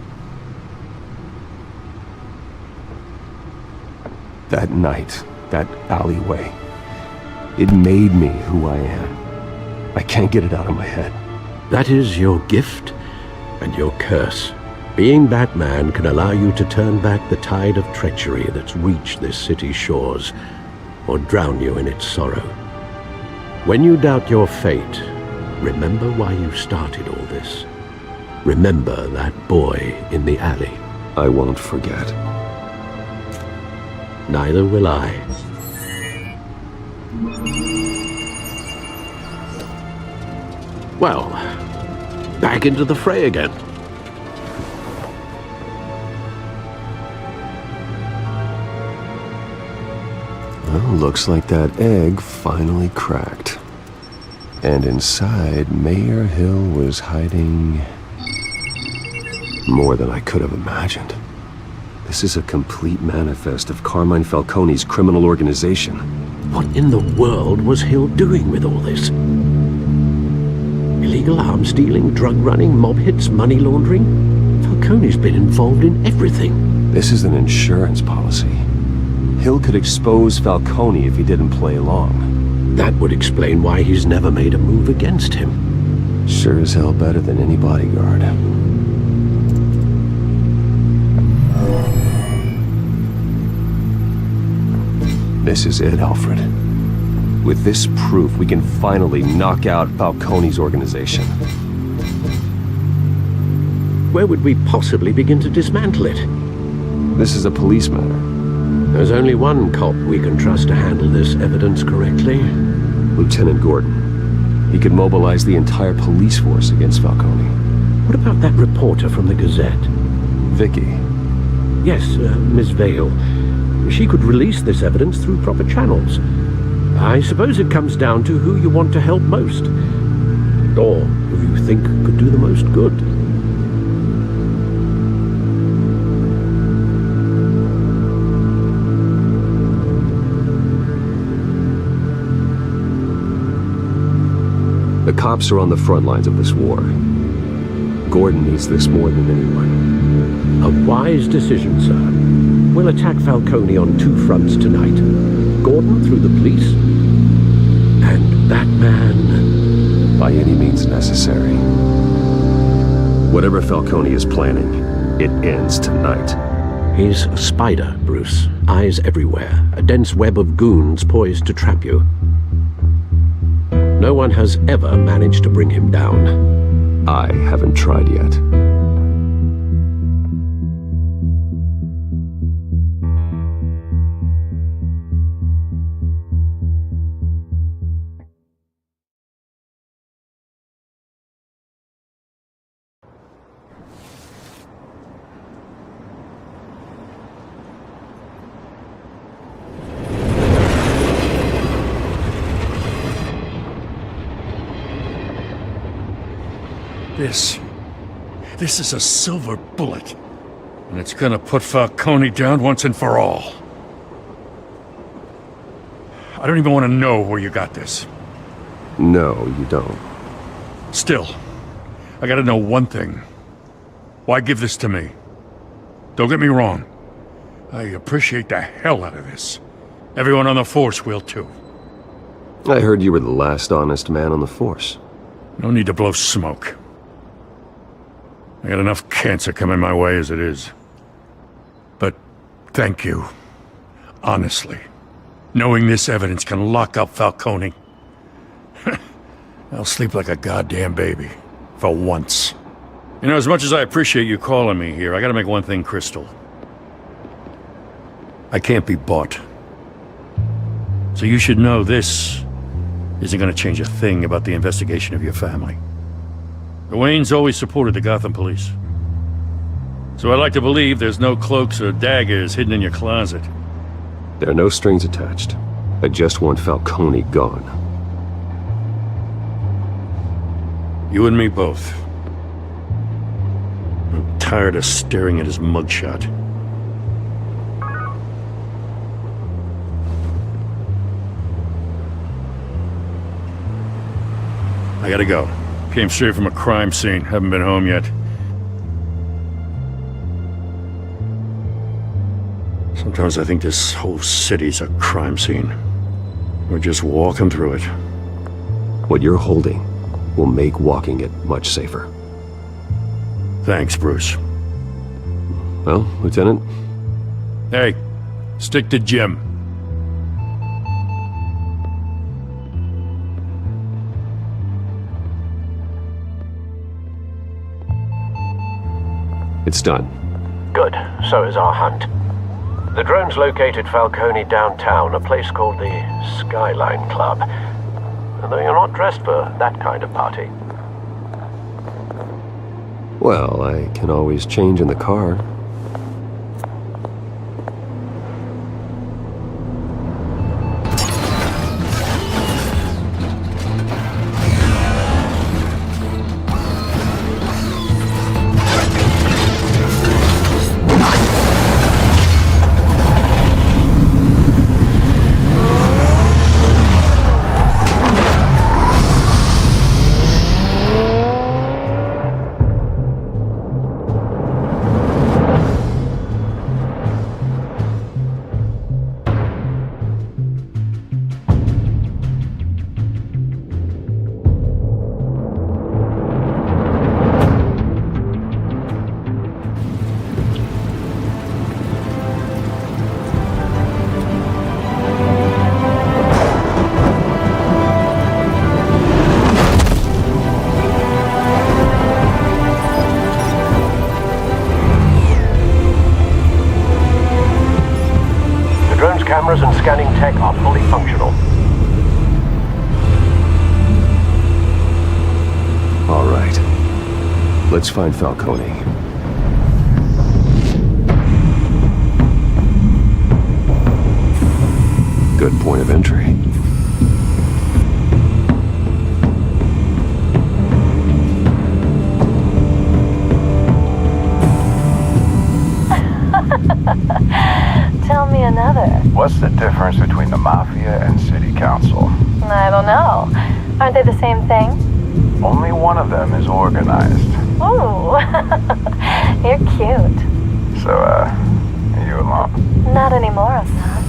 That night, that alleyway, it made me who I am. I can't get it out of my head. That is your gift and your curse. Being Batman can allow you to turn back the tide of treachery that's reached this city's shores, or drown you in its sorrow. When you doubt your fate, remember why you started all this. Remember that boy in the alley. I won't forget. Neither will I. Well, back into the fray again. Well, looks like that egg finally cracked. And inside, Mayor Hill was hiding more than I could have imagined. This is a complete manifest of Carmine Falcone's criminal organization. What in the world was Hill doing with all this? Illegal arms dealing, drug running, mob hits, money laundering? Falcone's been involved in everything. This is an insurance policy. Hill could expose Falcone if he didn't play along. That would explain why he's never made a move against him. Sure as hell better than any bodyguard. This is it, Alfred. With this proof, we can finally knock out Falcone's organization. Where would we possibly begin to dismantle it? This is a police matter. There's only one cop we can trust to handle this evidence correctly. Lieutenant Gordon. He could mobilize the entire police force against Falcone. What about that reporter from the Gazette? Vicky. Yes, Miss Vale. She could release this evidence through proper channels. I suppose it comes down to who you want to help most. Or who you think could do the most good. The cops are on the front lines of this war. Gordon needs this more than anyone. A wise decision, sir. We'll attack Falcone on two fronts tonight. Gordon through the police, and that man by any means necessary. Whatever Falcone is planning, it ends tonight. He's a spider, Bruce. Eyes everywhere. A dense web of goons poised to trap you. No one has ever managed to bring him down. I haven't tried yet. This is a silver bullet. And it's gonna put Falcone down once and for all. I don't even want to know where you got this. No, you don't. Still, I gotta know one thing. Why give this to me? Don't get me wrong. I appreciate the hell out of this. Everyone on the force will too. I heard you were the last honest man on the force. No need to blow smoke. I got enough cancer coming my way as it is. But thank you. Honestly. Knowing this evidence can lock up Falcone. I'll sleep like a goddamn baby. For once. You know, as much as I appreciate you calling me here, I gotta make one thing crystal. I can't be bought. So you should know this isn't gonna change a thing about the investigation of your family. The Waynes always supported the Gotham police. So I like to believe there's no cloaks or daggers hidden in your closet. There are no strings attached. I just want Falcone gone. You and me both. I'm tired of staring at his mugshot. I gotta go. Came straight from a crime scene. Haven't been home yet. Sometimes I think this whole city's a crime scene. We're just walking through it. What you're holding will make walking it much safer. Thanks, Bruce. Well, Lieutenant? Hey, stick to Jim. It's done. Good. So is our hunt. The drones located Falcone downtown, a place called the Skyline Club. Although you're not dressed for that kind of party. Well, I can always change in the car. cameras and scanning tech are fully functional. All right. Let's find Falcone. Good point of entry. Tell me another. What's the difference between the Mafia and City Council? I don't know. Aren't they the same thing? Only one of them is organized. Ooh, you're cute. So, are you alone? Not anymore, I'm not.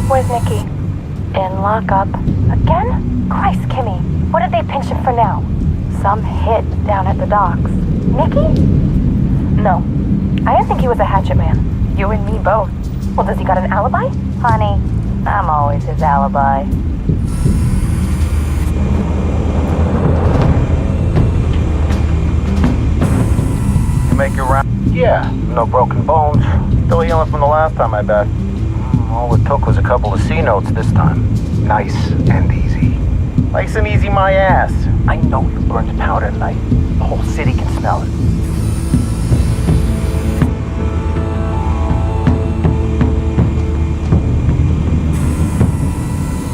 Where's Nikki? In lockup. Again? Christ, Kimmy. What did they pinch him for now? Some hit down at the docks. Nikki? No. I didn't think he was a hatchet man. You and me both. Well, does he got an alibi? Honey, I'm always his alibi. You make your round? Yeah, no broken bones. Still healing from the last time, I bet. All it took was a couple of C notes this time. Nice and easy. Nice and easy, my ass. I know you burned powder tonight. The whole city can smell it.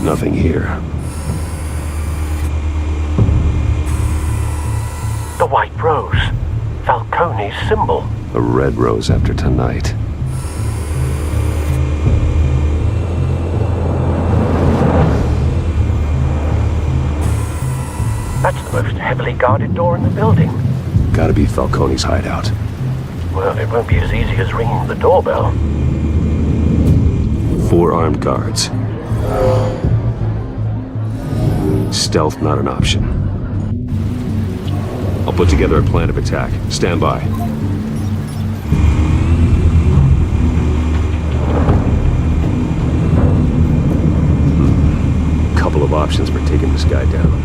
Nothing here. The white rose. Falcone's symbol. A red rose after tonight. That's the most heavily guarded door in the building. Gotta be Falcone's hideout. Well, it won't be as easy as ringing the doorbell. 4 armed guards. Stealth not an option. I'll put together a plan of attack. Stand by. Couple of options for taking this guy down.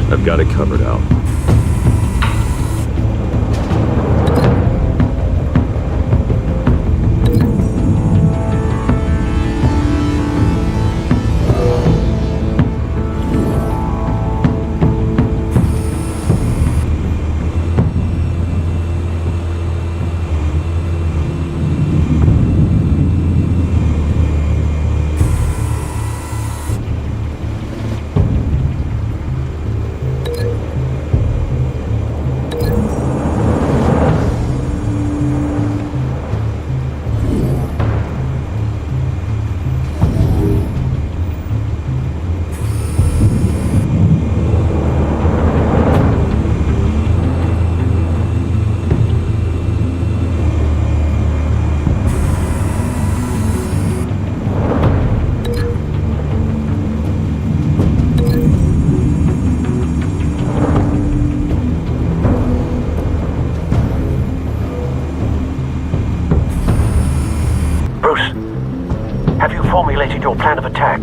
I've got it covered, Al. Have you formulated your plan of attack?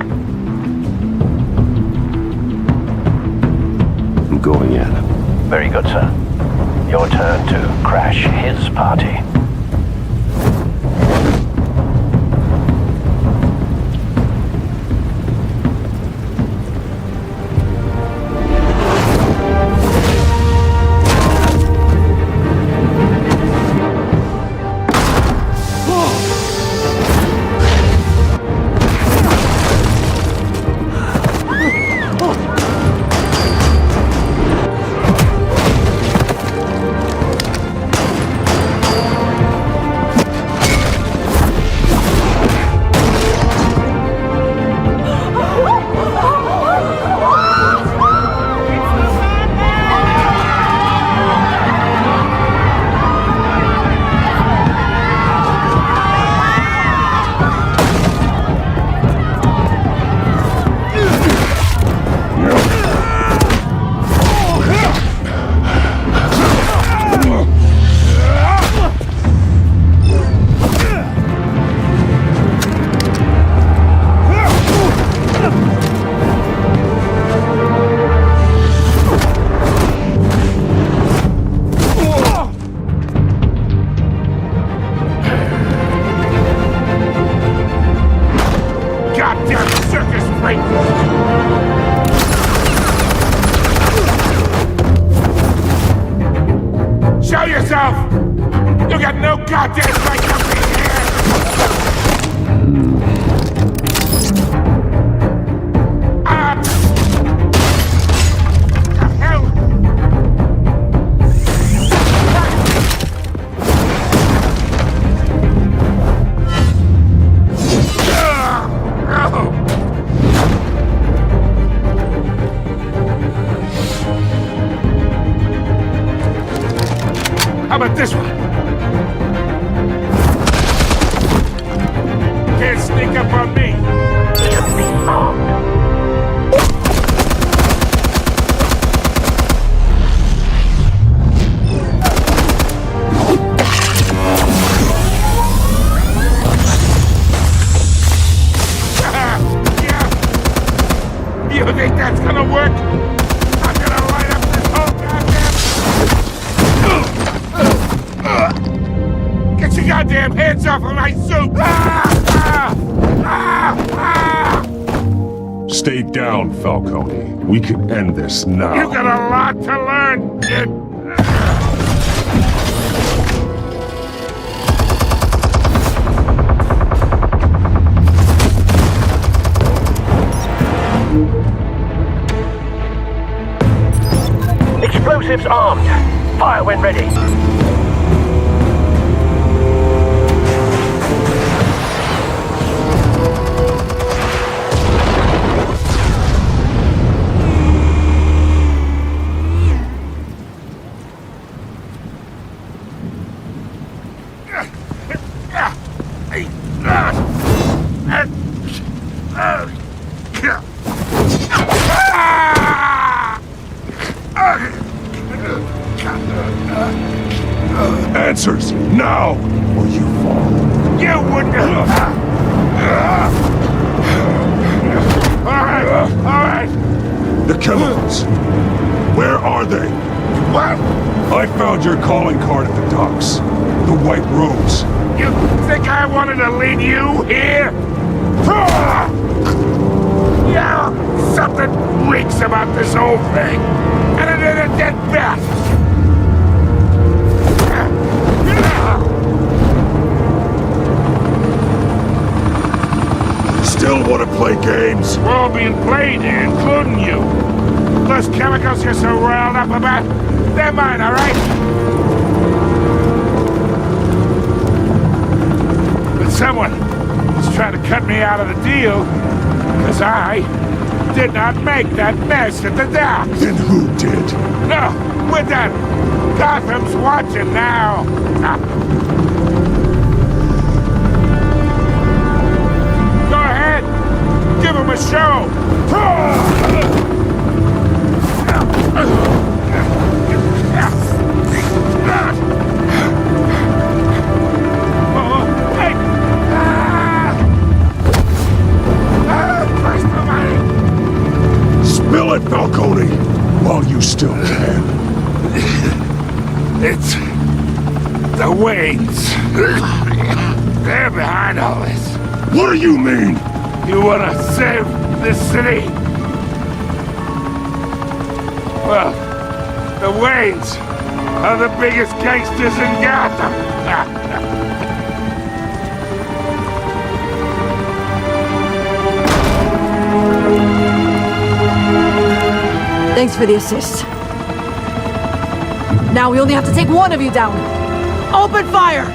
going in. Very good, sir. Your turn to crash his party. Show yourself! You got no goddamn right to be here! The hell? How about this one? Can't sneak up on me. Yeah. You think that's gonna work? I'm gonna light up this whole goddamn... Get your goddamn hands off of my suit! Stay down, Falcone. We can end this now. You got a lot to learn, kid. Explosives armed. Fire when ready. Answers, now, or you fall. You wouldn't... Alright. The chemicals. Where are they? What? I found your calling card at the docks. The White Rose. You think I wanted to lead you here? Yeah, something reeks about this whole thing. And it ain't a dead bat. Still want to play games? We're all being played here, including you. Those chemicals you're so riled up about, they're mine, all right? But someone is trying to cut me out of the deal, because I did not make that mess at the dock. Then who did? No, we're done. Gotham's watching now. Go ahead. Give him a show. Spill it, Falcone, while you still can. It's the Waynes. They're behind all this. What do you mean? You wanna save this city? Well, the Waynes are the biggest gangsters in Gotham. Thanks for the assist. Now we only have to take one of you down. Open fire!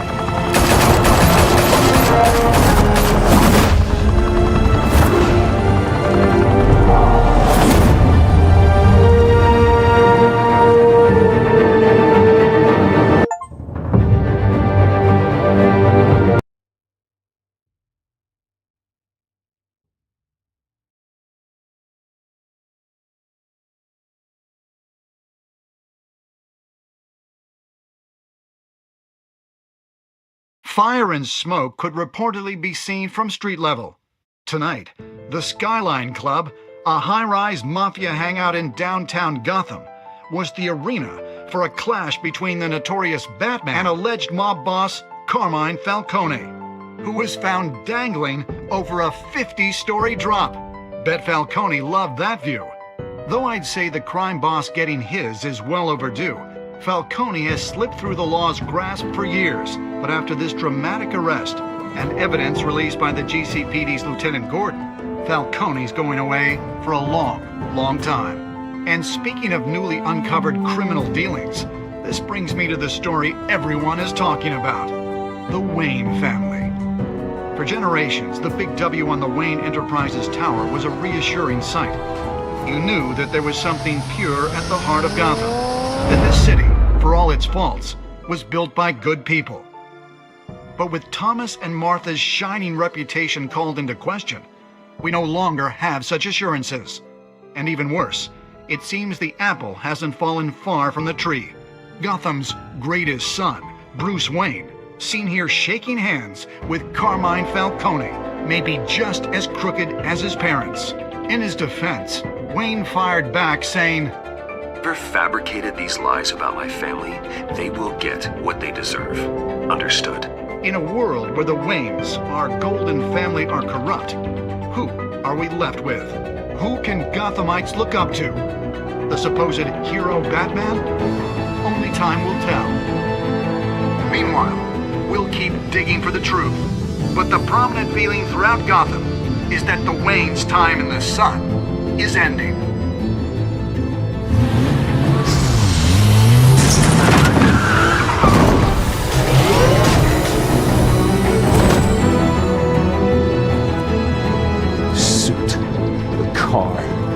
Fire and smoke could reportedly be seen from street level. Tonight, the Skyline Club, a high-rise mafia hangout in downtown Gotham, was the arena for a clash between the notorious Batman and alleged mob boss Carmine Falcone, who was found dangling over a 50-story drop. Bet Falcone loved that view. Though I'd say the crime boss getting his is well overdue, Falcone has slipped through the law's grasp for years, but after this dramatic arrest and evidence released by the GCPD's Lieutenant Gordon, Falcone's going away for a long time. And speaking of newly uncovered criminal dealings, this brings me to the story everyone is talking about: the Wayne family. For generations, the big W on the Wayne Enterprises Tower was a reassuring sight. You knew that there was something pure at the heart of Gotham, that this city, for all its faults, was built by good people. But with Thomas and Martha's shining reputation called into question, we no longer have such assurances. And even worse, it seems the apple hasn't fallen far from the tree. Gotham's greatest son, Bruce Wayne, seen here shaking hands with Carmine Falcone, may be just as crooked as his parents. In his defense, Wayne fired back saying, Whoever fabricated these lies about my family, they will get what they deserve. Understood. In a world where the Waynes, our golden family, are corrupt, who are we left with? Who can Gothamites look up to? The supposed hero Batman? Only time will tell. Meanwhile, we'll keep digging for the truth. But the prominent feeling throughout Gotham is that the Waynes' time in the sun is ending.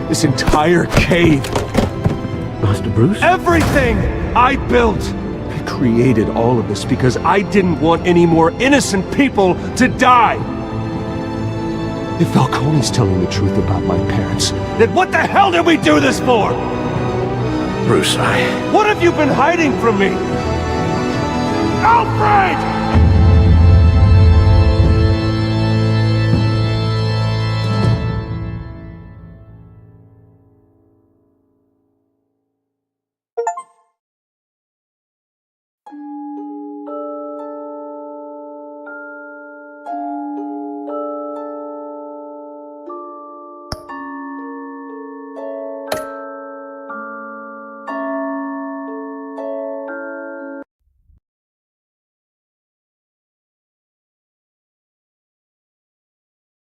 This entire cave. Master Bruce? Everything I built! I created all of this because I didn't want any more innocent people to die! If Falcone's telling the truth about my parents, then what the hell did we do this for? Bruce, What have you been hiding from me? Alfred!